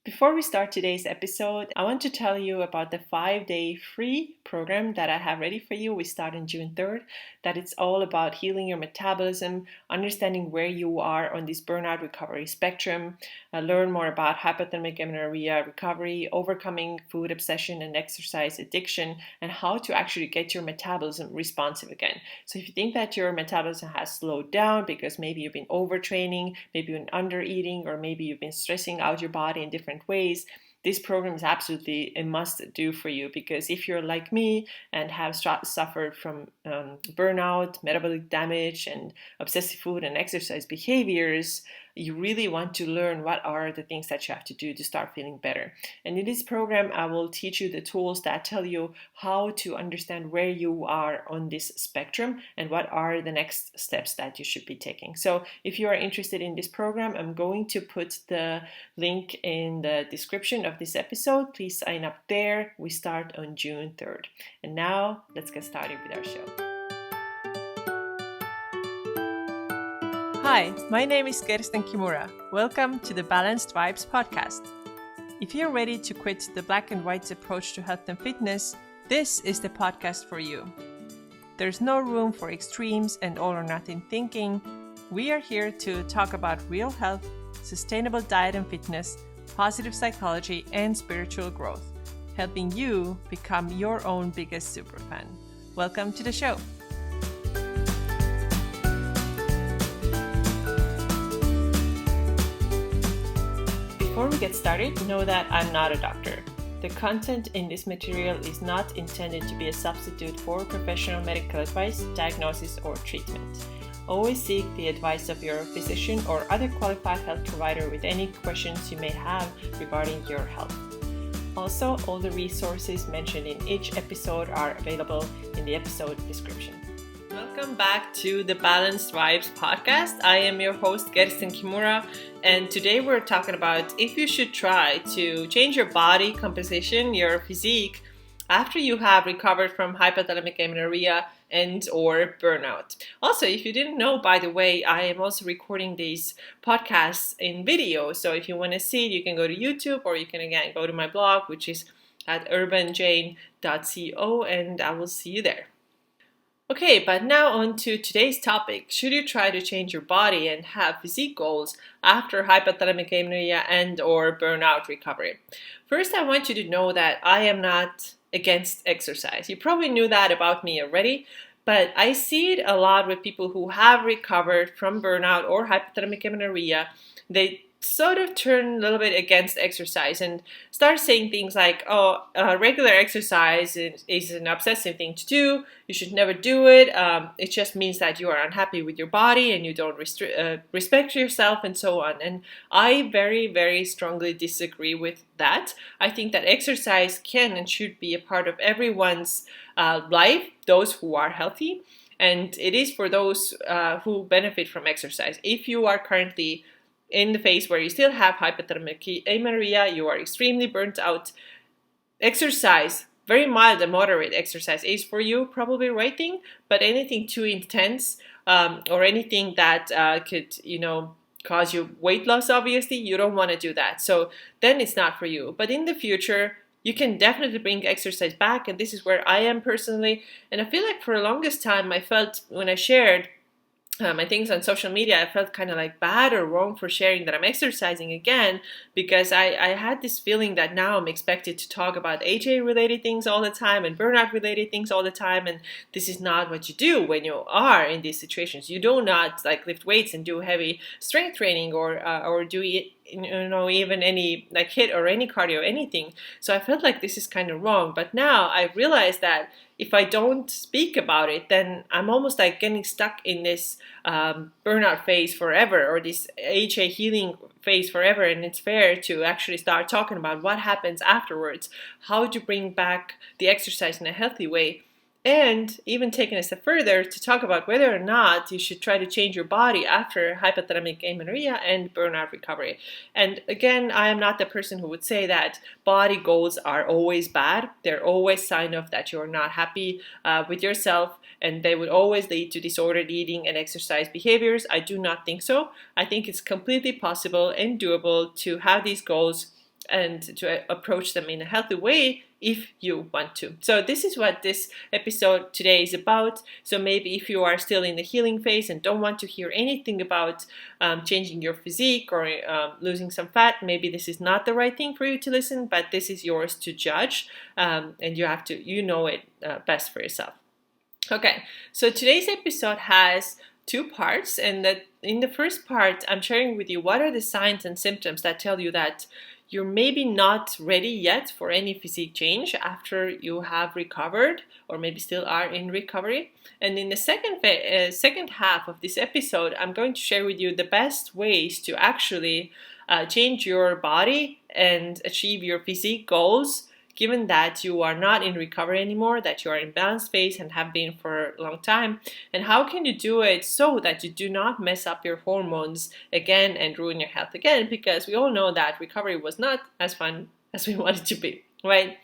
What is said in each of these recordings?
Before we start today's episode, I want to tell you about the 5-day free program that I have ready for you. We start on June 3rd, that it's all about healing your metabolism, understanding where you are on this burnout recovery spectrum, learn more about hypothalamic amenorrhea recovery, overcoming food obsession and exercise addiction, and how to actually get your metabolism responsive again. So if you think that your metabolism has slowed down because maybe you've been overtraining, maybe you've been undereating, or maybe you've been stressing out your body in different ways, this program is absolutely a must do for you, because if you're like me and have suffered from burnout, metabolic damage, and obsessive food and exercise behaviors, you really want to learn what are the things that you have to do to start feeling better. And in this program, I will teach you the tools that tell you how to understand where you are on this spectrum and what are the next steps that you should be taking. So if you are interested in this program, I'm going to put the link in the description of this episode. Please sign up there. We start on June 3rd. And now let's get started with our show. Hi, my name is Kersten Kimura. Welcome to the Balanced Vibes podcast. If you're ready to quit the black and white approach to health and fitness, this is the podcast for you. There's no room for extremes and all or nothing thinking. We are here to talk about real health, sustainable diet and fitness, positive psychology, and spiritual growth, helping you become your own biggest superfan. Welcome to the show. Before we get started, know that I'm not a doctor. The content in this material is not intended to be a substitute for professional medical advice, diagnosis, or treatment. Always seek the advice of your physician or other qualified health provider with any questions you may have regarding your health. Also, all the resources mentioned in each episode are available in the episode description. Welcome back to the Balanced Vibes podcast. I am your host, Kersten Kimura, and today we're talking about if you should try to change your body composition, your physique, after you have recovered from hypothalamic amenorrhea and or burnout. Also, if you didn't know, by the way, I am also recording these podcasts in video. So if you want to see it, you can go to YouTube, or you can again go to my blog, which is at urbanjane.co, and I will see you there. Okay, but now on to today's topic. Should you try to change your body and have physique goals after hypothalamic amenorrhea and or burnout recovery? First, I want you to know that I am not against exercise. You probably knew that about me already, but I see it a lot with people who have recovered from burnout or hypothalamic amenorrhea. They sort of turn a little bit against exercise and start saying things like, regular exercise is an obsessive thing to do. You should never do it. It just means that you are unhappy with your body and you don't respect yourself and so on. And I very, very strongly disagree with that. I think that exercise can and should be a part of everyone's life, those who are healthy. And it is for those who benefit from exercise. If you are currently in the phase where you still have hypothalamic amenorrhea, you are extremely burnt out, exercise, very mild and moderate exercise is for you, probably the right thing, but anything too intense or anything that could, cause you weight loss, obviously, you don't want to do that. So then it's not for you. But in the future, you can definitely bring exercise back, and this is where I am personally. And I feel like for the longest time, I felt when I shared my things on social media, I felt kind of like bad or wrong for sharing that I'm exercising again, because I had this feeling that now I'm expected to talk about HA related things all the time and burnout related things all the time, and this is not what you do when you are in these situations. You do not like lift weights and do heavy strength training or do even any like HIIT or any cardio or anything. So I felt like this is kind of wrong, but now I realized that if I don't speak about it, then I'm almost like getting stuck in this burnout phase forever, or this HA healing phase forever. And it's fair to actually start talking about what happens afterwards, how to bring back the exercise in a healthy way, and even taking a step further to talk about whether or not you should try to change your body after hypothalamic amenorrhea and burnout recovery. And again, I am not the person who would say that body goals are always bad. They're always sign of that you're not happy with yourself, and they would always lead to disordered eating and exercise behaviors. I do not think so. I think it's completely possible and doable to have these goals and to approach them in a healthy way if you want to. So this is what this episode today is about. So maybe if you are still in the healing phase and don't want to hear anything about changing your physique or losing some fat, maybe this is not the right thing for you to listen, but this is yours to judge, and you have to, you know it best for yourself. Okay, so today's episode has two parts, and that in the first part, I'm sharing with you what are the signs and symptoms that tell you that you're maybe not ready yet for any physique change after you have recovered, or maybe still are in recovery. And in the second half of this episode, I'm going to share with you the best ways to actually change your body and achieve your physique goals, given that you are not in recovery anymore, that you are in balanced phase and have been for a long time. And how can you do it so that you do not mess up your hormones again and ruin your health again? Because we all know that recovery was not as fun as we want it to be, right?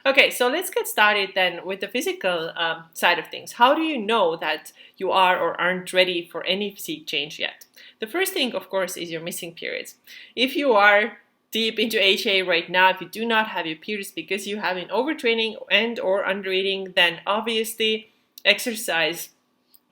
Okay, so let's get started then with the physical side of things. How do you know that you are or aren't ready for any physique change yet? The first thing, of course, is your missing periods. If you are deep into HA right now, if you do not have your periods because you have been overtraining and or undereating, then obviously exercise,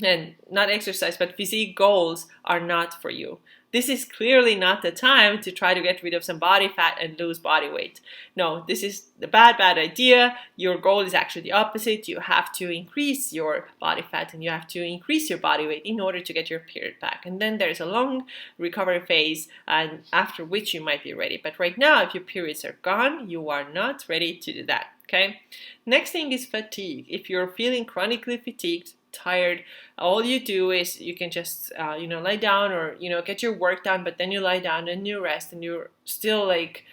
and not exercise, but physique goals are not for you. This is clearly not the time to try to get rid of some body fat and lose body weight. No, this is the bad idea. Your goal is actually the opposite. You have to increase your body fat and you have to increase your body weight in order to get your period back. And then there's a long recovery phase, and after which you might be ready. But right now, if your periods are gone, you are not ready to do that. Okay. Next thing is fatigue. If you're feeling chronically fatigued, tired, all you do is you can just lie down or get your work done, but then you lie down and you rest and you're still like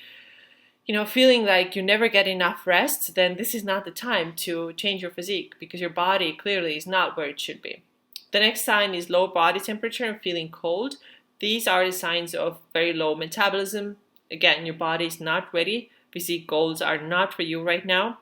feeling like you never get enough rest, then this is not the time to change your physique, because your body clearly is not where it should be. The next sign is low body temperature and feeling cold. These are the signs of very low metabolism. Again, your body is not ready. Physique goals are not for you right now.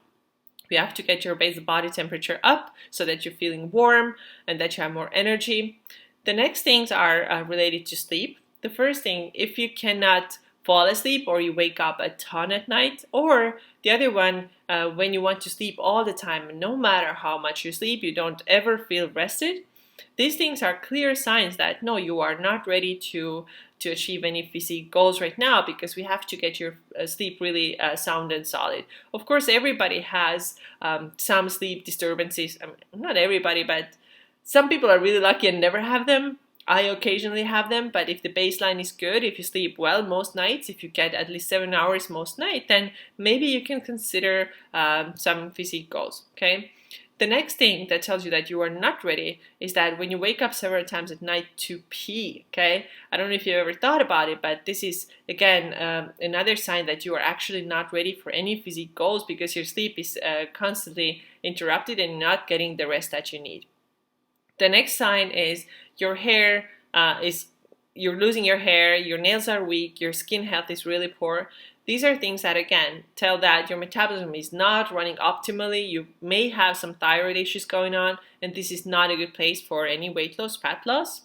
You have to get your basal body temperature up so that you're feeling warm and that you have more energy. The next things are related to sleep. The first thing, if you cannot fall asleep or you wake up a ton at night, or the other one, when you want to sleep all the time, no matter how much you sleep, you don't ever feel rested. These things are clear signs that no, you are not ready to achieve any physique goals right now, because we have to get your sleep really sound and solid. Of course, everybody has some sleep disturbances. I mean, not everybody, but some people are really lucky and never have them. I occasionally have them, but if the baseline is good, if you sleep well most nights, if you get at least 7 hours most night, then maybe you can consider some physique goals, okay? The next thing that tells you that you are not ready is that when you wake up several times at night to pee, okay? I don't know if you ever thought about it, but this is, again, another sign that you are actually not ready for any physique goals, because your sleep is constantly interrupted and not getting the rest that you need. The next sign is your hair you're losing your hair, your nails are weak, your skin health is really poor. These are things that, again, tell that your metabolism is not running optimally. You may have some thyroid issues going on, and this is not a good place for any weight loss, fat loss.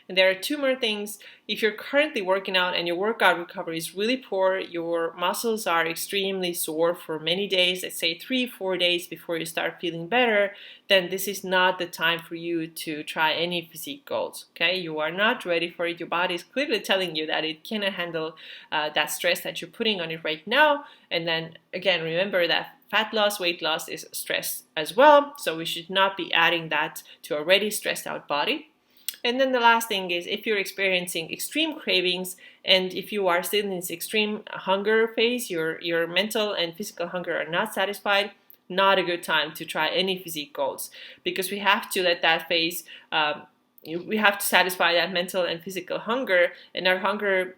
And there are two more things. If you're currently working out and your workout recovery is really poor, your muscles are extremely sore for many days, let's say 3-4 days before you start feeling better, then this is not the time for you to try any physique goals, okay? You are not ready for it. Your body is clearly telling you that it cannot handle that stress that you're putting on it right now. And then, again, remember that fat loss, weight loss is stress as well, so we should not be adding that to a already stressed out body. And then the last thing is, if you're experiencing extreme cravings and if you are still in this extreme hunger phase, your mental and physical hunger are not satisfied, not a good time to try any physique goals, because we have to let that phase, we have to satisfy that mental and physical hunger, and our hunger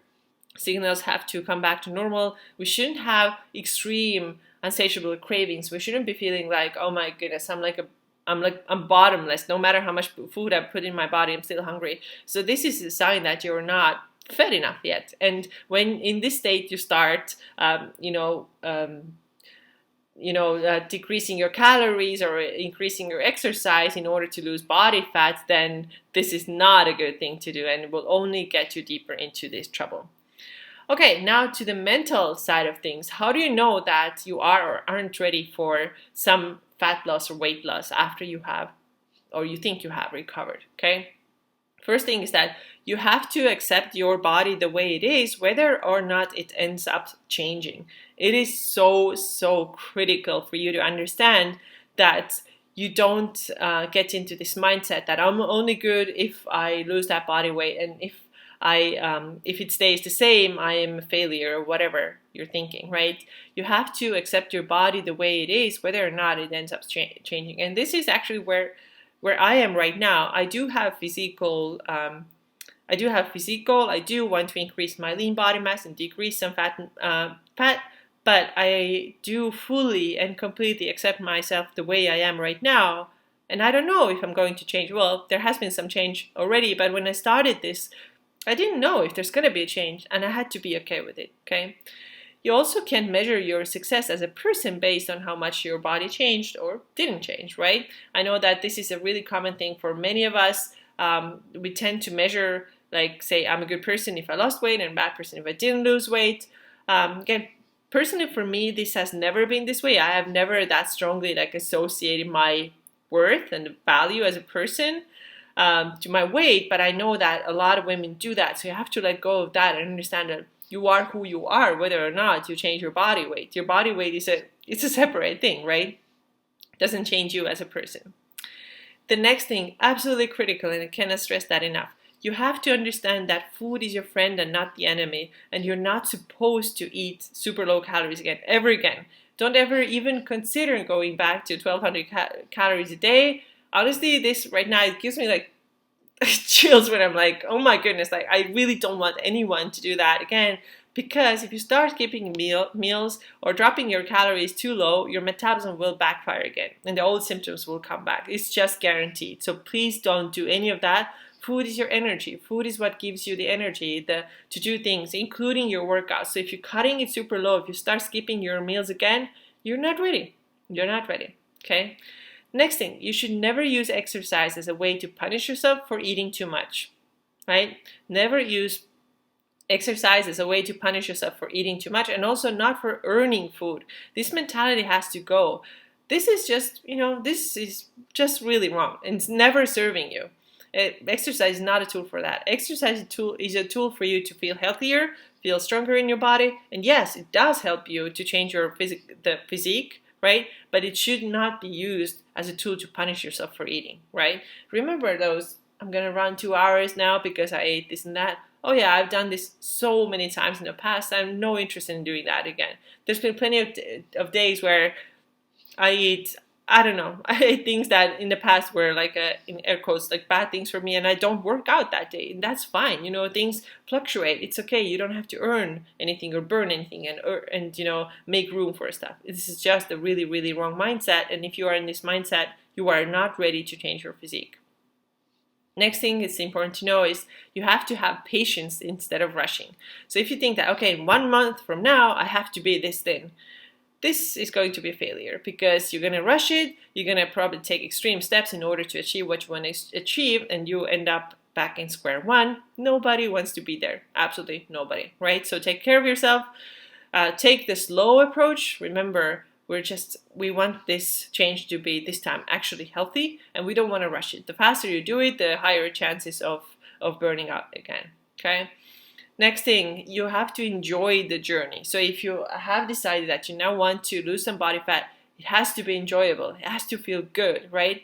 signals have to come back to normal. We shouldn't have extreme unsatiable cravings. We shouldn't be feeling like, oh my goodness, I'm bottomless. No matter how much food I put in my body, I'm still hungry. So this is a sign that you're not fed enough yet. And when in this state you start, decreasing your calories or increasing your exercise in order to lose body fat, then this is not a good thing to do, and it will only get you deeper into this trouble. Okay, now to the mental side of things. How do you know that you are or aren't ready for some fat loss or weight loss after you have, or you think you have recovered? Okay. First thing is that you have to accept your body the way it is, whether or not it ends up changing. It is so critical for you to understand that you don't get into this mindset that I'm only good if I lose that body weight, and if it stays the same, I am a failure, or whatever you're thinking, right? You have to accept your body the way it is, whether or not it ends up changing. And this is actually where I am right now. I do have physical. I do want to increase my lean body mass and decrease some fat, but I do fully and completely accept myself the way I am right now. And I don't know if I'm going to change. Well, there has been some change already, but when I started this, I didn't know if there's going to be a change, and I had to be okay with it, okay? You also can measure your success as a person based on how much your body changed or didn't change, right? I know that this is a really common thing for many of us. We tend to measure, like, say, I'm a good person if I lost weight and a bad person if I didn't lose weight. Again, personally for me, this has never been this way. I have never that strongly associated my worth and value as a person to my weight, but I know that a lot of women do that. So you have to let go of that and understand that you are who you are, whether or not you change your body weight. Your body weight it's a separate thing, right? It doesn't change you as a person. The next thing, absolutely critical, and I cannot stress that enough. You have to understand that food is your friend and not the enemy, and you're not supposed to eat super low calories ever again. Don't ever even consider going back to 1200 calories a day. Honestly, this right now, it gives me chills when I'm like, oh my goodness, I really don't want anyone to do that again, because if you start skipping meals or dropping your calories too low, your metabolism will backfire again and the old symptoms will come back. It's just guaranteed. So please don't do any of that. Food is your energy. Food is what gives you the energy to do things, including your workouts. So if you're cutting it super low, if you start skipping your meals again, you're not ready. You're not ready, okay? Next thing, you should never use exercise as a way to punish yourself for eating too much, right? Never use exercise as a way to punish yourself for eating too much, and also not for earning food. This mentality has to go. This is just really wrong, and it's never serving you. Exercise is not a tool for that. Exercise is a tool for you to feel healthier, feel stronger in your body, and yes, it does help you to change your physique, right? But it should not be used as a tool to punish yourself for eating, right? Remember those, I'm gonna run 2 hours now because I ate this and that. Oh yeah, I've done this so many times in the past. I have no interest in doing that again. There's been plenty of days where I ate things that in the past were in air quotes, bad things for me, and I don't work out that day, and that's fine. Things fluctuate. It's okay. You don't have to earn anything or burn anything and make room for stuff. This is just a really, really wrong mindset, and if you are in this mindset, you are not ready to change your physique. Next thing it's important to know is you have to have patience instead of rushing. So if you think that, okay, 1 month from now, I have to be this thin, this is going to be a failure because you're going to rush it. You're going to probably take extreme steps in order to achieve what you want to achieve, and you end up back in square one. Nobody wants to be there. Absolutely nobody, right? So take care of yourself. Take the slow approach. Remember, we want this change to be this time actually healthy, and we don't want to rush it. The faster you do it, the higher chances of burning out again, okay? Next thing, you have to enjoy the journey. So if you have decided that you now want to lose some body fat, it has to be enjoyable. It has to feel good, right?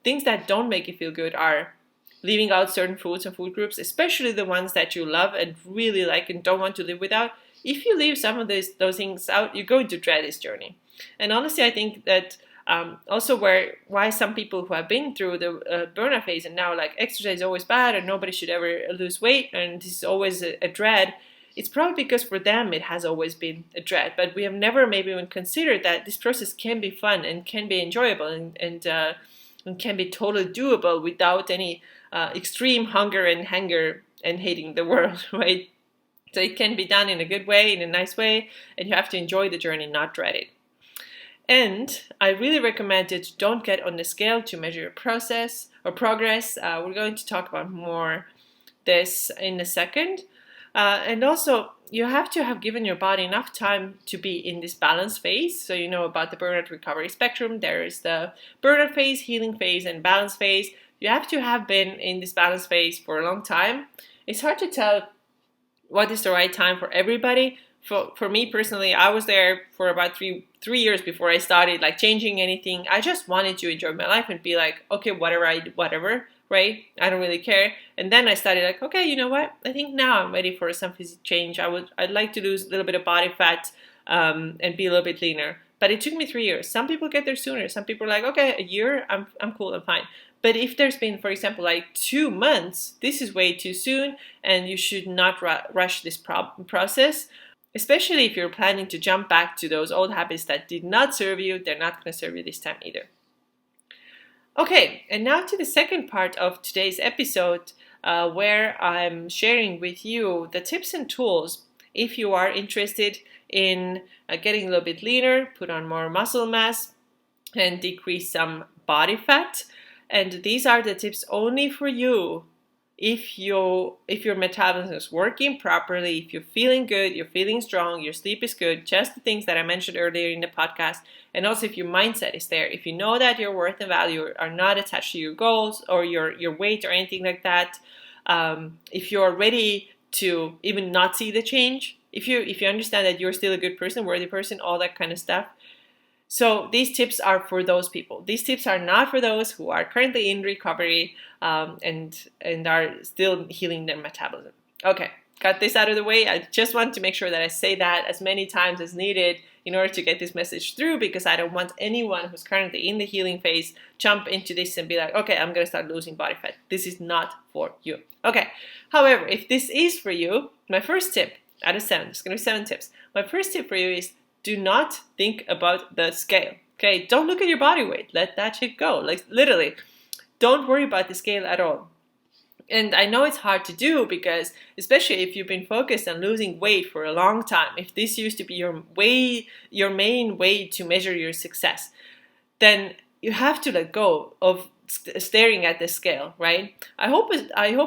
Things that don't make you feel good are leaving out certain foods and food groups, especially the ones that you love and really like and don't want to live without. If you leave some of those things out, you're going to dread this journey. And honestly, I think that also why some people who have been through the burnout phase and now exercise is always bad and nobody should ever lose weight and this is always a dread, it's probably because for them it has always been a dread. But we have never maybe even considered that this process can be fun and can be enjoyable and can be totally doable without any extreme hunger and hanger and hating the world, right? So it can be done in a good way, in a nice way, and you have to enjoy the journey, not dread it. And I really recommend it. Don't get on the scale to measure your process or progress. We're going to talk about more this in a second. And also, you have to have given your body enough time to be in this balance phase. So you know about the burnout recovery spectrum. There is the burnout phase, healing phase, and balance phase. You have to have been in this balance phase for a long time. It's hard to tell what is the right time for everybody. For me personally, I was there for about three years before I started like changing anything. I just wanted to enjoy my life and be like, okay, whatever, right? I don't really care. And then I started like, okay, you know what? I think now I'm ready for some physical change. I'd like to lose a little bit of body fat and be a little bit leaner. But it took me 3 years. Some people get there sooner. Some people are like, okay, a year, I'm cool, I'm fine. But if there's been, for example, like 2 months, this is way too soon, and you should not rush this process. Especially if you're planning to jump back to those old habits that did not serve you, they're not going to serve you this time either. Okay, and now to the second part of today's episode, where I'm sharing with you the tips and tools if you are interested in getting a little bit leaner, put on more muscle mass, and decrease some body fat. And these are the tips only for you if your metabolism is working properly, if you're feeling good, you're feeling strong, your sleep is good, just the things that I mentioned earlier in the podcast, and also if your mindset is there, if you know that your worth and value are not attached to your goals or your weight or anything like that, if you're ready to even not see the change, if you understand that you're still a good person, worthy person, all that kind of stuff. So these tips are for those people. These tips are not for those who are currently in recovery and are still healing their metabolism. Okay, got this out of the way. I just want to make sure that I say that as many times as needed in order to get this message through, because I don't want anyone who's currently in the healing phase jump into this and be like, okay, I'm going to start losing body fat. This is not for you. Okay, however, if this is for you, my first tip out of 7, there's going to be 7 tips. My first tip for you is do not think about the scale. Okay, don't look at your body weight. Let that shit go. Like literally, don't worry about the scale at all. And I know it's hard to do because, especially if you've been focused on losing weight for a long time, if this used to be your main way to measure your success, then you have to let go of staring at the scale, right? I hope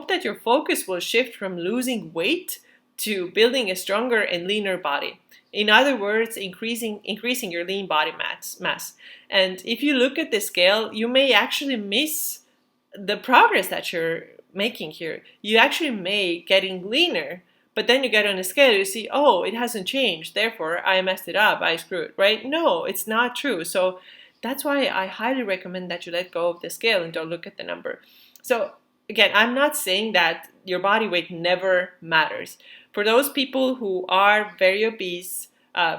that your focus will shift from losing weight to building a stronger and leaner body. In other words, increasing your lean body mass. And if you look at the scale, you may actually miss the progress that you're making here. You actually may getting leaner, but then you get on the scale, you see, oh, it hasn't changed, therefore I messed it up, I screwed, right? No, it's not true. So that's why I highly recommend that you let go of the scale and don't look at the number. So again, I'm not saying that your body weight never matters. For those people who are very obese,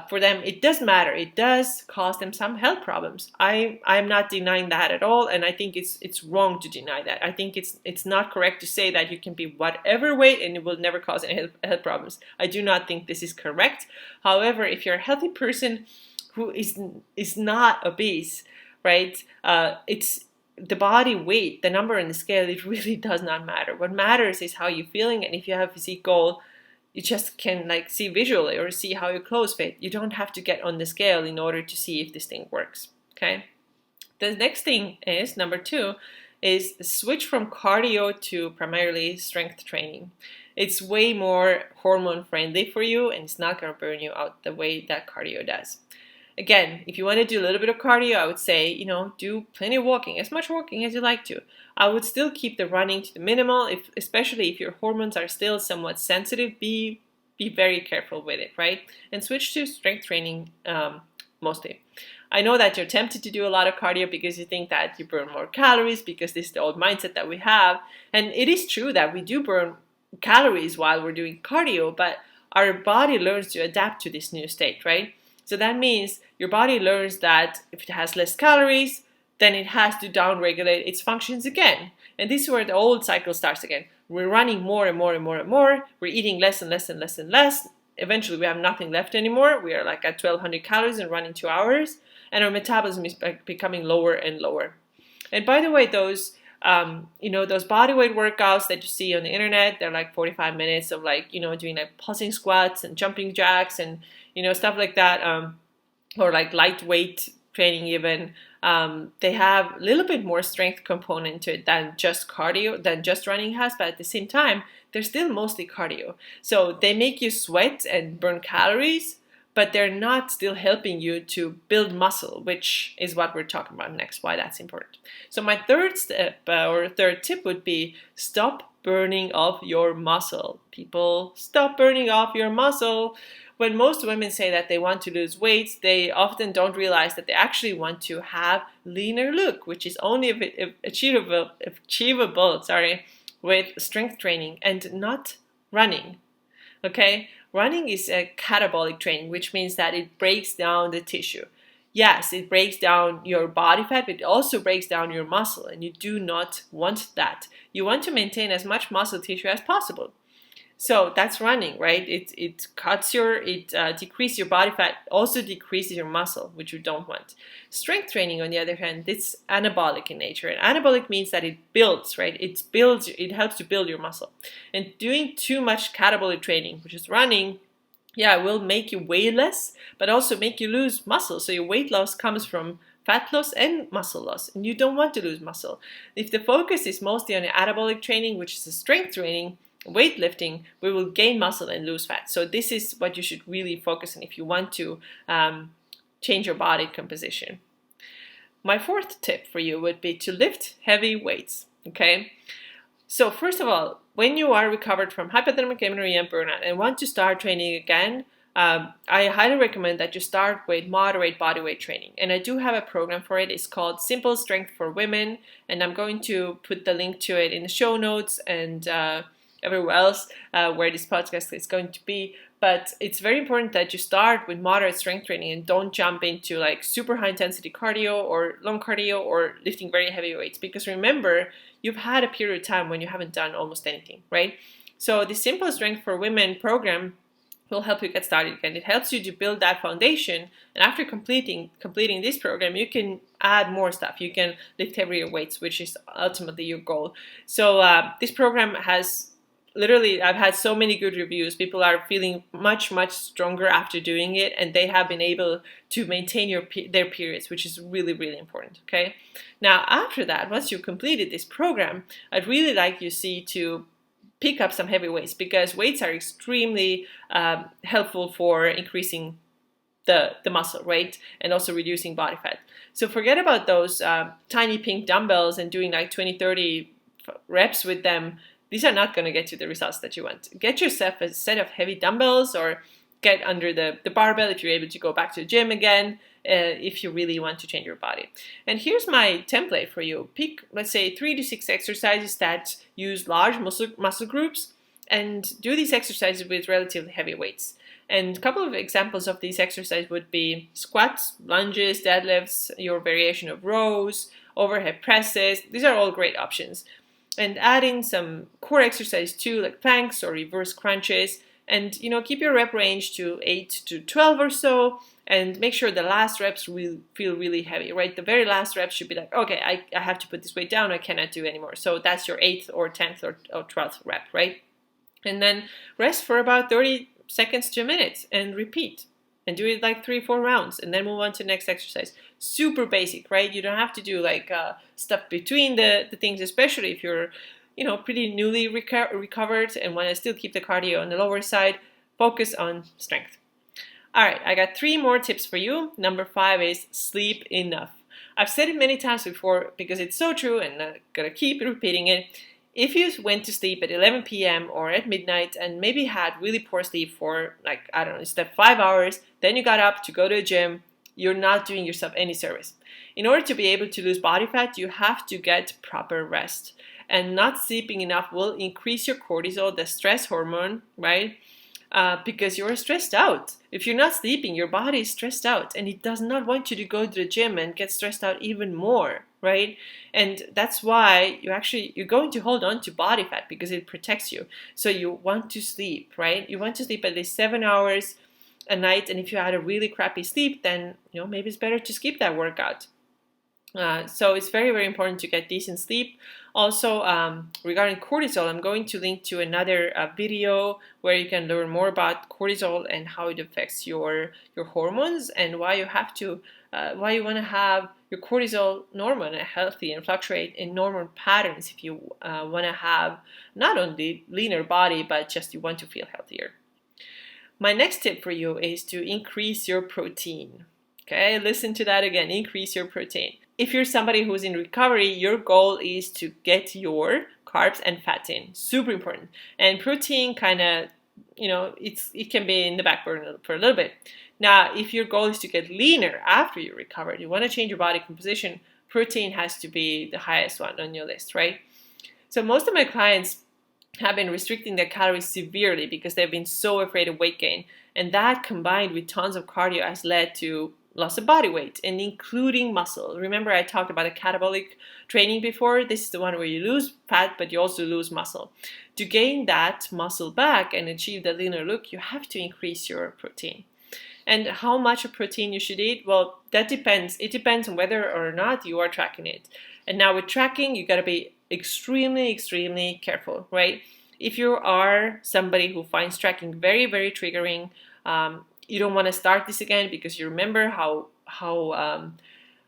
for them it does matter. It does cause them some health problems. I'm not denying that at all, and I think it's wrong to deny that. I think it's not correct to say that you can be whatever weight and it will never cause any health problems. I do not think this is correct. However, if you're a healthy person who is not obese, right? It's the body weight, the number on the scale, it really does not matter. What matters is how you're feeling, and if you have a physique goal, you just can like see visually or see how your clothes fit. You don't have to get on the scale in order to see if this thing works, okay? The next thing is, number 2, is switch from cardio to primarily strength training. It's way more hormone friendly for you, and it's not going to burn you out the way that cardio does. Again, if you want to do a little bit of cardio, I would say, do plenty of walking, as much walking as you like to. I would still keep the running to the minimal, especially if your hormones are still somewhat sensitive. Be very careful with it, right? And switch to strength training mostly. I know that you're tempted to do a lot of cardio because you think that you burn more calories, because this is the old mindset that we have. And it is true that we do burn calories while we're doing cardio, but our body learns to adapt to this new state, right? So that means your body learns that if it has less calories, then it has to downregulate its functions again. And this is where the old cycle starts again. We're running more and more and more and more. We're eating less and less and less and less. Eventually, we have nothing left anymore. We are like at 1,200 calories and running 2 hours. And our metabolism is becoming lower and lower. And by the way, those bodyweight workouts that you see on the internet, they're like 45 minutes of doing like pulsing squats and jumping jacks and stuff like that, or like lightweight training even, they have a little bit more strength component to it than just cardio, than just running has, but at the same time, they're still mostly cardio. So they make you sweat and burn calories, but they're not still helping you to build muscle, which is what we're talking about next, why that's important. So my third step or third tip would be stop burning off your muscle. People, stop burning off your muscle. When most women say that they want to lose weight, they often don't realize that they actually want to have leaner look, which is only achievable with strength training and not running. Okay? Running is a catabolic training, which means that it breaks down the tissue. Yes, it breaks down your body fat, but it also breaks down your muscle, and you do not want that. You want to maintain as much muscle tissue as possible. So that's running, right? It decreases your body fat, also decreases your muscle, which you don't want. Strength training, on the other hand, it's anabolic in nature. And anabolic means that it builds, right? It helps to build your muscle. And doing too much catabolic training, which is running, will make you weigh less, but also make you lose muscle. So your weight loss comes from fat loss and muscle loss, and you don't want to lose muscle. If the focus is mostly on the anabolic training, which is the strength training, weightlifting, we will gain muscle and lose fat. So this is what you should really focus on if you want to change your body composition. My fourth tip for you would be to lift heavy weights, okay? So first of all, when you are recovered from hypothalamic amenorrhea and burnout and want to start training again, I highly recommend that you start with moderate bodyweight training. And I do have a program for it. It's called Simple Strength for Women. And I'm going to put the link to it in the show notes and everywhere else where this podcast is going to be. But it's very important that you start with moderate strength training and don't jump into like super high intensity cardio or long cardio or lifting very heavy weights. Because remember, you've had a period of time when you haven't done almost anything, right? So the Simple Strength for Women program will help you get started again. It helps you to build that foundation, and after completing this program, you can add more stuff. You can lift heavier weights, which is ultimately your goal. So this program has literally, I've had so many good reviews. People are feeling much stronger after doing it, and they have been able to maintain their periods, which is really important. Okay, now after that, once you've completed this program, I'd really like you to pick up some heavy weights, because weights are extremely helpful for increasing the muscle, right? And also reducing body fat. So forget about those tiny pink dumbbells and doing like 20-30 reps with them. These are not going to get you the results that you want. Get yourself a set of heavy dumbbells, or get under the barbell if you're able to go back to the gym again, if you really want to change your body. And here's my template for you. Pick, let's say, 3 to 6 exercises that use large muscle groups, and do these exercises with relatively heavy weights. And a couple of examples of these exercises would be squats, lunges, deadlifts, your variation of rows, overhead presses. These are all great options. And add in some core exercise too, like planks or reverse crunches. And keep your rep range to 8 to 12 or so, and make sure the last reps will feel really heavy, right? The very last reps should be like, okay, I have to put this weight down, I cannot do anymore. So that's your 8th or 10th or 12th rep, right? And then rest for about 30 seconds to a minute and repeat. And do it like 3-4 rounds, and then move on to the next exercise. Super basic, right? You don't have to do like stuff between the things, especially if you're pretty newly recovered and want to still keep the cardio on the lower side. Focus on strength. All right, I got 3 more tips for you. Number 5 is sleep enough. I've said it many times before because it's so true, and I'm gonna keep repeating it. If you went to sleep at 11 p.m. or at midnight and maybe had really poor sleep for instead of 5 hours, then you got up to go to the gym, you're not doing yourself any service. In order to be able to lose body fat, you have to get proper rest. And not sleeping enough will increase your cortisol, the stress hormone, right? Because you're stressed out. If you're not sleeping, your body is stressed out, and it does not want you to go to the gym and get stressed out even more, right? And that's why you're going to hold on to body fat, because it protects you. So you want to sleep, right? You want to sleep at least 7 hours a night, and if you had a really crappy sleep, then maybe it's better to skip that workout. So it's very, very important to get decent sleep. Also, regarding cortisol, I'm going to link to another video where you can learn more about cortisol and how it affects your hormones, and why you have to why you want to have your cortisol normal and healthy and fluctuate in normal patterns if you want to have not only leaner body, but just you want to feel healthier. My next tip for you is to increase your protein. Okay, listen to that again, increase your protein. If you're somebody who's in recovery, your goal is to get your carbs and fat in. Super important. And protein kind of, it can be in the back burner for a little bit. Now, if your goal is to get leaner after you recover, you want to change your body composition, protein has to be the highest one on your list, right? So most of my clients have been restricting their calories severely because they've been so afraid of weight gain. And that, combined with tons of cardio, has led to loss of body weight, and including muscle. Remember, I talked about a catabolic training before. This is the one where you lose fat, but you also lose muscle. To gain that muscle back and achieve the leaner look, you have to increase your protein. And how much of protein you should eat? Well, that depends. It depends on whether or not you are tracking it. And now with tracking, you got to be extremely, extremely careful, right? If you are somebody who finds tracking very, very triggering, you don't want to start this again because you remember how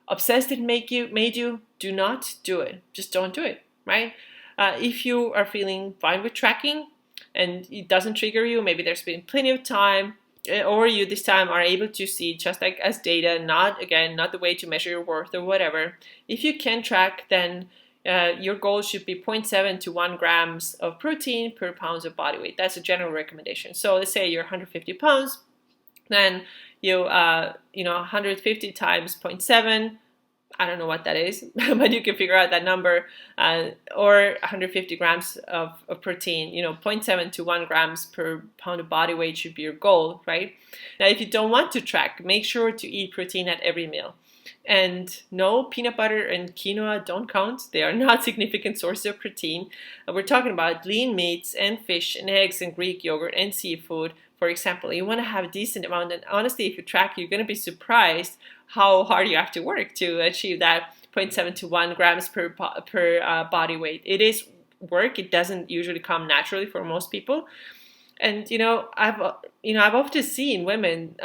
obsessed it made you. Do not do it. Just don't do it, right? If you are feeling fine with tracking and it doesn't trigger you, maybe there's been plenty of time, or you this time are able to see just like as data, not the way to measure your worth or whatever. If you can track, then your goal should be 0.7 to 1 grams of protein per pound of body weight. That's a general recommendation. So let's say you're 150 pounds, then you 150 times 0.7. I don't know what that is, but you can figure out that number, or 150 grams of protein, 0.7 to 1 grams per pound of body weight should be your goal, right? Now, if you don't want to track, make sure to eat protein at every meal. And no, peanut butter and quinoa don't count. They are not significant sources of protein. We're talking about lean meats and fish and eggs and Greek yogurt and seafood. For example, you want to have a decent amount, and honestly, if you track, you're going to be surprised how hard you have to work to achieve that 0.7 to 1 grams per body weight. It is work. It doesn't usually come naturally for most people. And I've often seen women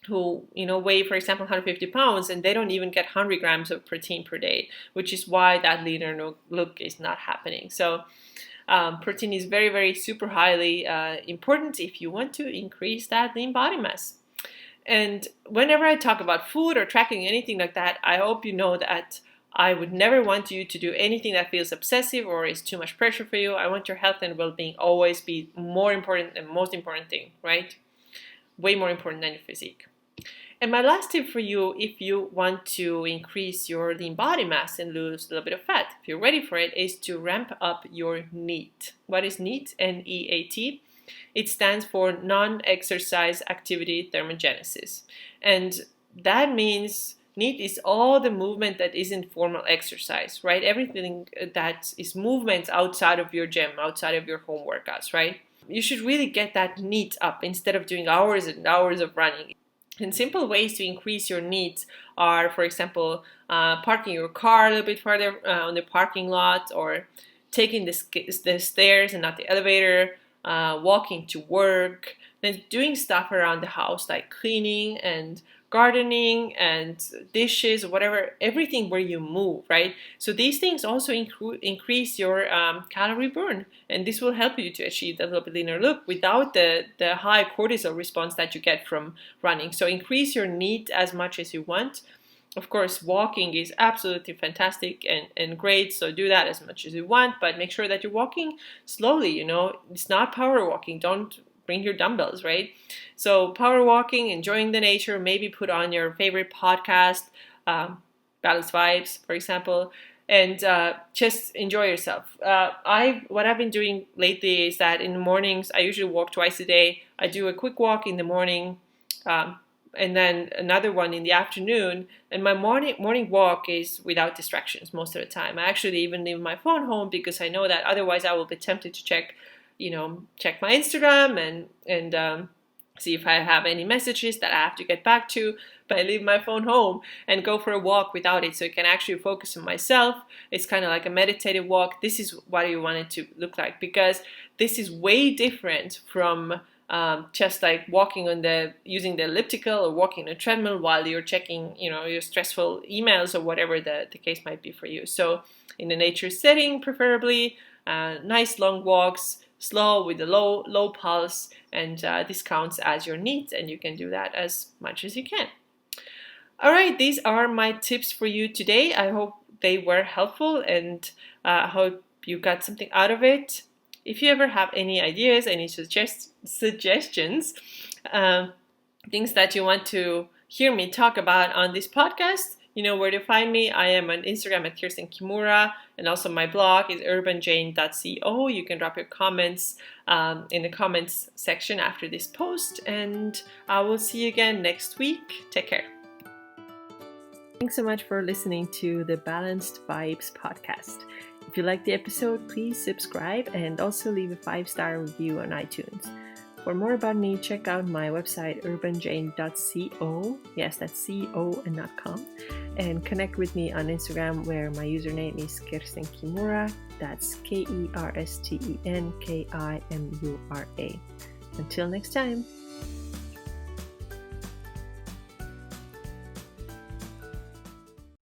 who weigh, for example, 150 pounds, and they don't even get 100 grams of protein per day, which is why that leaner look is not happening. So protein is very, very super highly important if you want to increase that lean body mass. And whenever I talk about food or tracking anything like that, I hope you know that I would never want you to do anything that feels obsessive or is too much pressure for you. I want your health and well-being always be more important and most important thing, right? Way more important than your physique. And my last tip for you, if you want to increase your lean body mass and lose a little bit of fat, if you're ready for it, is to ramp up your NEAT. What is NEAT? N-E-A-T. It stands for non-exercise activity thermogenesis. And that means NEAT is all the movement that isn't formal exercise, right? Everything that is movements outside of your gym, outside of your home workouts, right? You should really get that NEAT up instead of doing hours and hours of running. And simple ways to increase your NEAT are, for example, parking your car a little bit further on the parking lot, or taking the stairs and not the elevator, walking to work, then doing stuff around the house like cleaning and gardening and dishes, whatever, everything where you move, right? So these things also increase your calorie burn, and this will help you to achieve a little bit leaner look without the high cortisol response that you get from running. So increase your NEAT as much as you want. Of course, walking is absolutely fantastic and great, so do that as much as you want, but make sure that you're walking slowly, it's not power walking. Don't bring your dumbbells, right? So power walking, enjoying the nature, maybe put on your favorite podcast, Balanced Vibes, for example, and just enjoy yourself. What I've been doing lately is that in the mornings, I usually walk twice a day. I do a quick walk in the morning, and then another one in the afternoon. And my morning walk is without distractions most of the time. I actually even leave my phone home because I know that otherwise I will be tempted to check my Instagram and see if I have any messages that I have to get back to, but I leave my phone home and go for a walk without it so I can actually focus on myself. It's kind of like a meditative walk. This is what you want it to look like, because this is way different from just like walking using the elliptical or walking on a treadmill while you're checking, your stressful emails or whatever the case might be for you. So in a nature setting, preferably, nice long walks, slow with a low pulse, and this counts as your needs, and you can do that as much as you can. All right, these are my tips for you today. I hope they were helpful, and I hope you got something out of it. If you ever have any ideas, any suggestions, things that you want to hear me talk about on this podcast, you know where to find me. I am on Instagram at Kirsten Kimura, and also my blog is urbanjane.co. You can drop your comments in the comments section after this post, and I will see you again next week. Take care. Thanks so much for listening to the Balanced Vibes podcast. If you liked the episode, please subscribe and also leave a 5-star review on iTunes. For more about me, check out my website, urbanjane.co. Yes, that's CO and not com. And connect with me on Instagram, where my username is Kirsten Kimura. That's KERSTENKIMURA. Until next time.